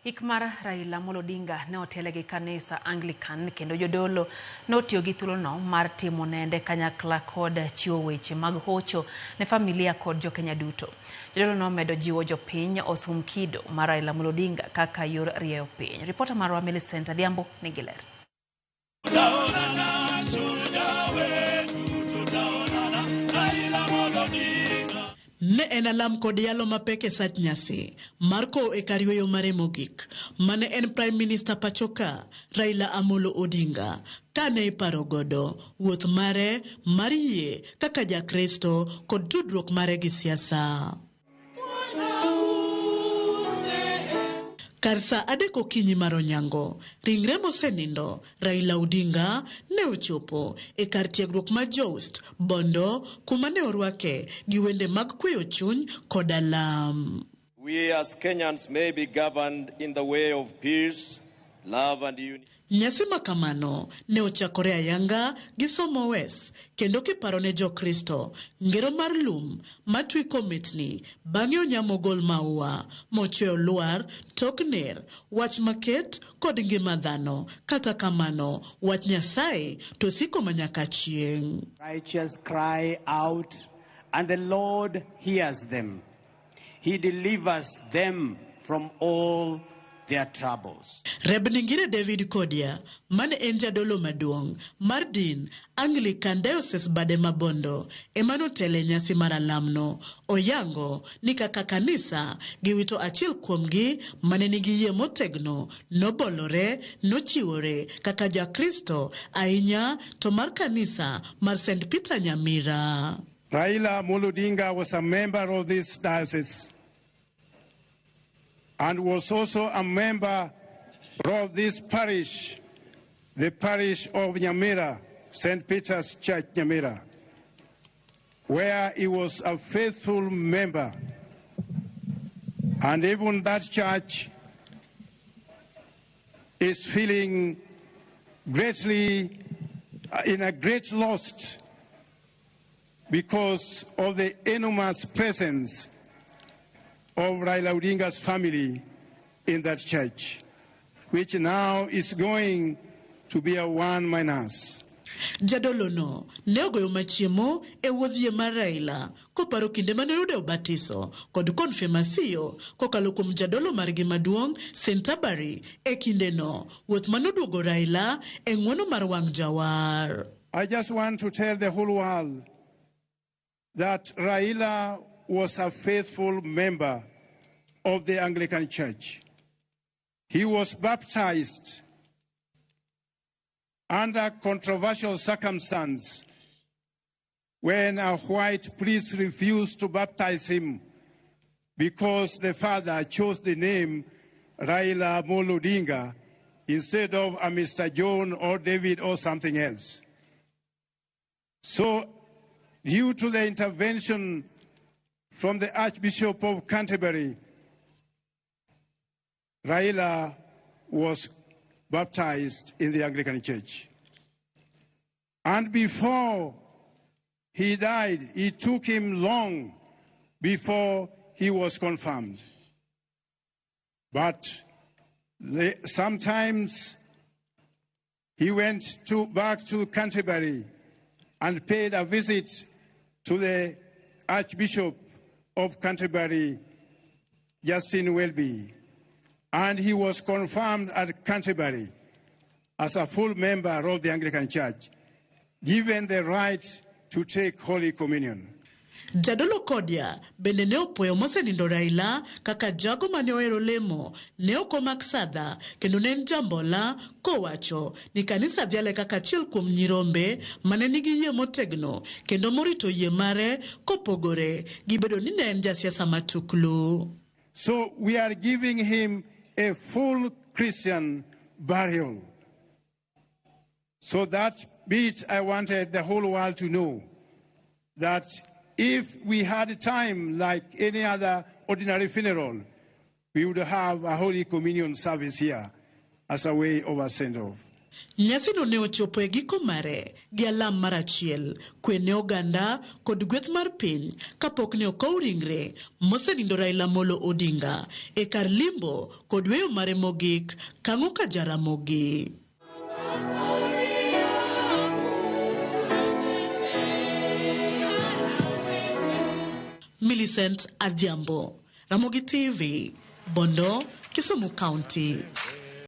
Ik mar Raila Odinga ne otele gi kanisa Anglican kendo Jadolo notiyo gi thuolono mar timo nende kanyakla kod chiwo weche mag hocho ne familia kod jokenya duto. Jadolo nomedo jiwo jopiny osum kido mar Raila Odinga kaka yor rieyo piny. Reporter marwa Millicent Adhiambo nigi ler. Ne en alam kod yalo mapek e sach nyasi Marco e kar yweyo mare mogik mane en Prime Minister pachoka Raila Amolo Odinga kane iparo godo wuoth mare mar yie kaka ja Kristo kod tudruok mare gi siasa. Kar sa adek okinyi mar onyango, ringre mosenindo Raila Odinga ne ochopo e kar tiegruok mar Joust, Bondo, kuma ne orwake gi wende mag kweyo chuny kod alam. We as Kenyans may be governed in the way of peace, love and unity. Nyasi makamano ne ochakore ayanga gi somo wes kendo kiparo ne jo Kristo ngero mar lum matwiko mitni bang'e onyamo gol maua mochweyo luar tokner wach maket kod ngima dhano kata kamano wach Nyasaye to siko manyaka chieng'. Righteous cry out and the Lord hears them. He delivers them from all their troubles. Rebningire David Kodia, man en Jadolo maduong, mar din Anglican Diocese bade mabondo, emano tele nyasi maralamno, oyango ni kaka kanisa giwito achiel kuomgi mane nigi yie motegno, nobolore, nochiwore kaka ja Kristo ainya to mar kanisa mar St. Peter Nyamira. Raila Odinga was a member of this diocese and was also a member of this parish, the parish of Nyamira, St. Peter's Church Nyamira, where he was a faithful member. And even that church is feeling greatly in a great loss because of the enormous presence of Raila Odinga's family in that church, which now is going to be a one minus. Jadolo no ne ogoyo machiemo e wuodhie mar Raila koparo kinde mane oyudo batiso kod konfirmasio kokalo kuom jadolo margi maduong' Sentabari e kinde no wuoth manoduogo Raila e ng'wono mar wang' jawar. I just want to tell the whole world that Raila was a faithful member of the Anglican Church. He was baptized under controversial circumstances when a white priest refused to baptize him because the father chose the name Raila Odinga instead of a Mr. John or David or something else. So, due to the intervention from the Archbishop of Canterbury, Raila was baptized in the Anglican Church. And before he died, it took him long before he was confirmed. But sometimes he went back to Canterbury and paid a visit to the Archbishop of Canterbury, Justin Welby, and he was confirmed at Canterbury as a full member of the Anglican Church, given the right to take Holy Communion. Jadolo Kodia bende ne opuoyo mosenindo Raila kaka jago mane ohero lemo ne okomak sadha kendo ne en jambola kowacho ni kanisa dhiale kaka achiel kuom nyirombe mane nigi yie motegno kendo morito yie mare kopogore gi bedo ni ne en jasiasa matuklu. So we are giving him a full Christian burial. So that bit I wanted the whole world to know, that if we had time like any other ordinary funeral, we would have a Holy Communion service here as a way of a send-off. Nyasino ne ochopo e giko mare gi alam mar achiel kwene oganda kod gweth mar piny kapok ne okow ringre mosenindo Raila Molo Odinga e kar limbo kod weyo mare mogik kang'o ka Ramogi. Millicent Adhiambo, Ramogi TV, Bondo, Kisumu County.